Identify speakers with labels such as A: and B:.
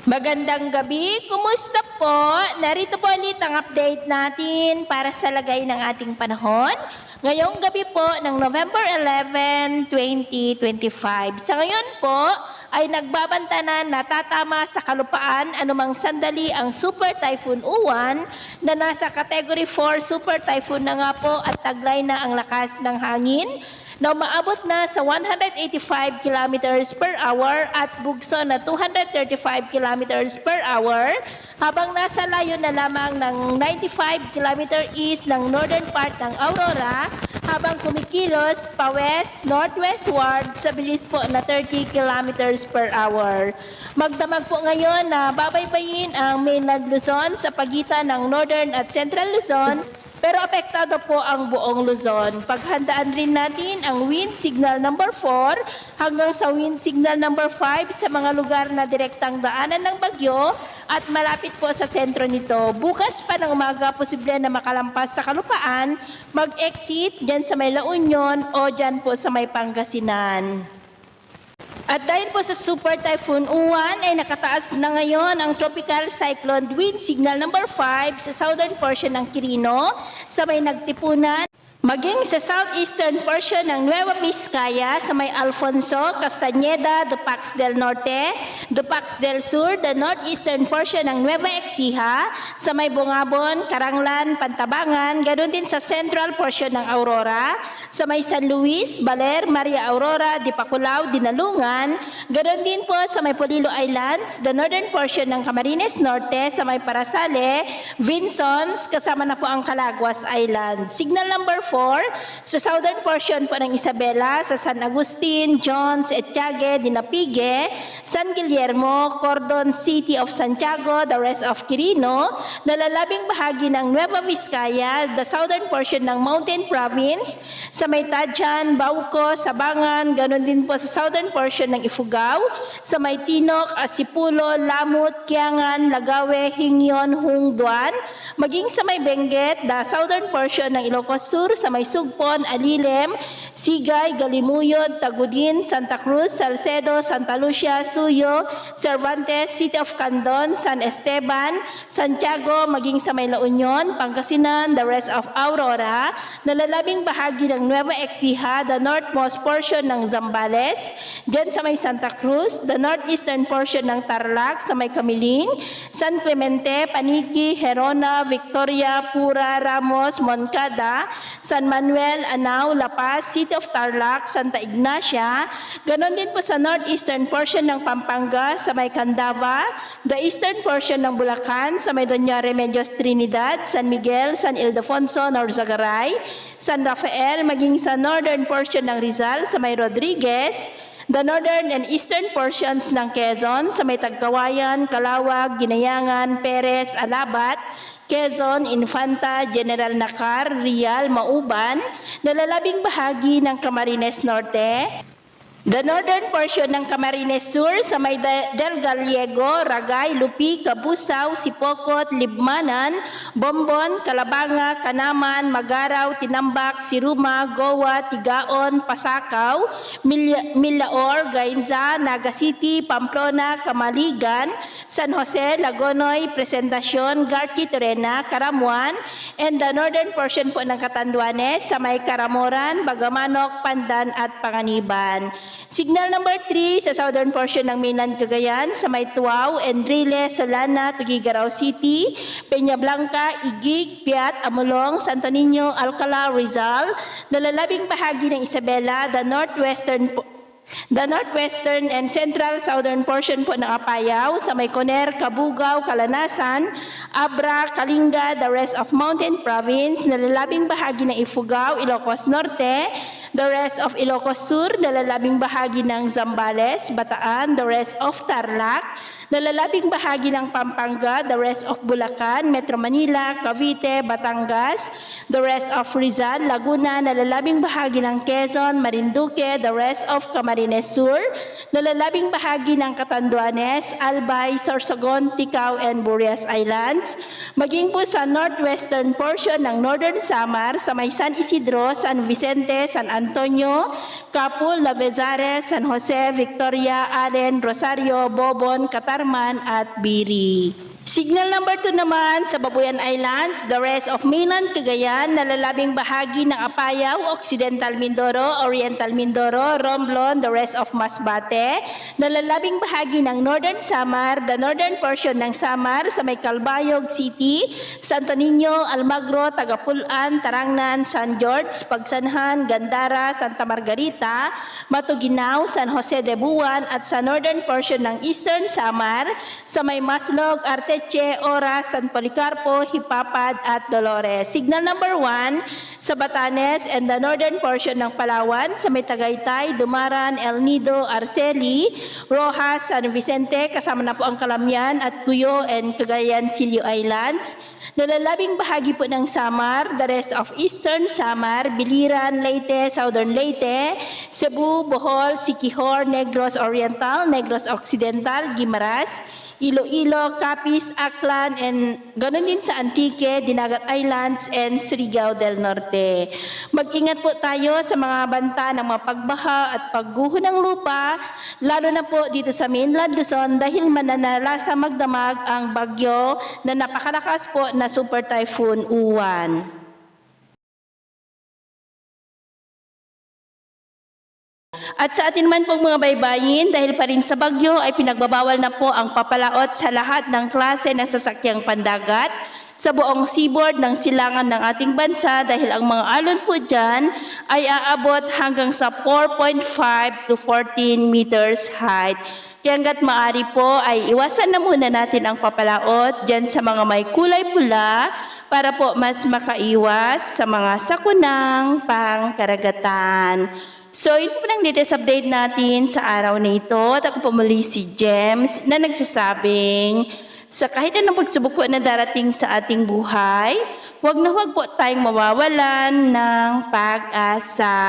A: Magandang gabi, kumusta po? Narito po ulit ang update natin para sa lagay ng ating panahon. Ngayong gabi po ng November 11, 2025. Sa ngayon po ay nagbabanta na natatama sa kalupaan anumang sandali ang Super Typhoon Uwan na nasa Category 4 Super Typhoon na nga po at taglay na ang lakas ng hangin na umaabot na sa 185 kilometers per hour at bugso na 235 kilometers per hour habang nasa layo na lamang ng 95 kilometer east ng northern part ng Aurora habang kumikilos pa west, northwestward sa bilis po na 30 kilometers per hour. Magdamag po ngayon na babaybayin ang mainland Luzon sa pagitan ng northern at central Luzon, pero apektado po ang buong Luzon. Paghandaan rin natin ang wind signal number 4 hanggang sa wind signal number 5 sa mga lugar na direktang daanan ng bagyo at malapit po sa sentro nito. Bukas pa ng umaga, posible na makalampas sa kalupaan, mag-exit dyan sa may La Union o dyan po sa may Pangasinan. At dahil po sa Super Typhoon Uwan ay nakataas na ngayon ang Tropical Cyclone Wind Signal number 5 sa southern portion ng Quirino sa may nagtipunan, maging sa southeastern portion ng Nueva Vizcaya sa may Alfonso, Castañeda, Dupax del Norte, Dupax del Sur, the northeastern portion ng Nueva Ecija, sa may Bungabon, Caranglan, Pantabangan, ganoon din sa central portion ng Aurora, sa may San Luis, Baler, Maria Aurora, Dipaculao, Dinalungan, ganoon din po sa may Polillo Islands, the northern portion ng Camarines Norte, sa may Parasale, Vinsons, kasama na po ang Calaguas Island. Signal number 4 sa southern portion po ng Isabela, sa San Agustin, Jones, Etiague, Dinapigue, San Guillermo, Cordon City of Santiago, the rest of Quirino, nalalabing bahagi ng Nueva Vizcaya, the southern portion ng Mountain Province, sa may Tadjan, Bauco, Sabangan, ganun din po sa southern portion ng Ifugao, sa may Tinok, Asipulo, Lamut, Kiangan, Lagawe, Hingyon, Hungduan, maging sa may Benguet, the southern portion ng Ilocos Sur, sa may Sugpon, Alilem, Sigay, Galimuyod, Tagudin, Santa Cruz, Salcedo, Santa Lucia, Suyo, Cervantes, City of Candon, San Esteban, Santiago, maging sa may La Union, Pangasinan, the rest of Aurora, nalalabing bahagi ng Nueva Ecija, the northmost portion ng Zambales, dyan sa may Santa Cruz, the northeastern portion ng Tarlac, sa may Camiling, San Clemente, Paniqui, Gerona, Victoria, Pura, Ramos, Moncada, San Manuel, Anao, La Paz, City of Tarlac, Santa Ignacia, ganon din po sa northeastern portion ng Pampanga, sa may Candaba, the eastern portion ng Bulacan, sa may Doña Remedios Trinidad, San Miguel, San Ildefonso, Norzagaray, San Rafael, maging sa northern portion ng Rizal, sa may Rodriguez, the northern and eastern portions ng Quezon, sa may Tagkawayan, Calawag, Ginayangan, Perez, Alabat, Quezon, Infanta, General Nakar, Rial, Mauban, nalalabing bahagi ng Camarines Norte, the northern portion ng Camarines Sur, sa may Del Gallego, Ragay, Lupi, Cabusao, Sipocot, Libmanan, Bombon, Calabanga, Kanaman, Magaraw, Tinambak, Siruma, Goa, Tigaon, Pasakaw, Milaor, Gainza, Naga City, Pamplona, Kamaligan, San Jose, Lagonoy, Presentacion, Garki, Torena, Karamuan, and the northern portion po ng Catanduanes, sa may Karamoran, Bagamanok, Pandan at Panganiban. Signal number 3 sa southern portion ng mainland Cagayan, sa may Tuao, Enrile, Solana, Tuguegarao City, Peña Blanca, Igig, Piat, Amulong, Santo Niño, Alcala, Rizal, nalalabing bahagi ng Isabela, the northwestern and central southern portion po ng Apayao, sa may Coner, Cabugao, Kalanasan, Abra, Kalinga, the rest of Mountain Province, nalalabing bahagi ng Ifugao, Ilocos Norte, the rest of Ilocos Sur, nalalabing bahagi ng Zambales, Bataan, the rest of Tarlac, nalalabing bahagi ng Pampanga, the rest of Bulacan, Metro Manila, Cavite, Batangas, the rest of Rizal, Laguna, nalalabing bahagi ng Quezon, Marinduque, the rest of Camarines Sur, nalalabing bahagi ng Catanduanes, Albay, Sorsogon, Ticao, and Burias Islands, maging po sa northwestern portion ng Northern Samar, sa may San Isidro, San Vicente, San Antonio, Capul, Lavezares, San Jose, Victoria, Allen, Rosario, Bobon, Qatar, Carman at Biri. Signal number 2 naman sa Babuyan Islands, the rest of mainland Cagayan, nalalabing bahagi ng Apayao, Occidental Mindoro, Oriental Mindoro, Romblon, the rest of Masbate, nalalabing bahagi ng Northern Samar, the northern portion ng Samar sa may Calbayog City, Santo Niño, Almagro, Tagapulan, Tarangnan, San George, Pagsanhan, Gandara, Santa Margarita, Matuginao, San Jose de Buwan at sa northern portion ng Eastern Samar sa may Maslog, Arteche, Oras, San Policarpo, Hipapad at Dolores. Signal number 1 sa Batanes and the northern portion ng Palawan sa may Tagaytay, Dumaran, El Nido, Arceli, Rojas, San Vicente, kasama na po ang Calamian at Cuyo and Cagayan Silio Islands. Nalalabing bahagi po ng Samar, the rest of Eastern Samar, Biliran, Leyte, Southern Leyte, Cebu, Bohol, Siquijor, Negros Oriental, Negros Occidental, Guimaras, Iloilo, Capiz, Aklan, and ganoon din sa Antique, Dinagat Islands, and Surigao del Norte. Mag-ingat po tayo sa mga banta ng mga pagbaha at pagguho ng lupa, lalo na po dito sa mainland Luzon dahil mananalasa magdamag ang bagyo na napakalakas po na Super Typhoon Uwan. At sa atin man pong mga baybayin, dahil pa rin sa bagyo ay pinagbabawal na po ang papalaot sa lahat ng klase ng sasakyang pandagat sa buong seaboard ng silangan ng ating bansa dahil ang mga alon po dyan ay aabot hanggang sa 4.5 to 14 meters height. Kaya hanggat maaari po ay iwasan na muna natin ang papalaot dyan sa mga may kulay pula para po mas makaiwas sa mga sakunang pangkaragatan. So, yun po lang latest update natin sa araw na ito. At ako po muli si James na nagsasabing sa kahit anong pagsubok po na darating sa ating buhay, huwag na huwag po tayong mawawalan ng pag-asa.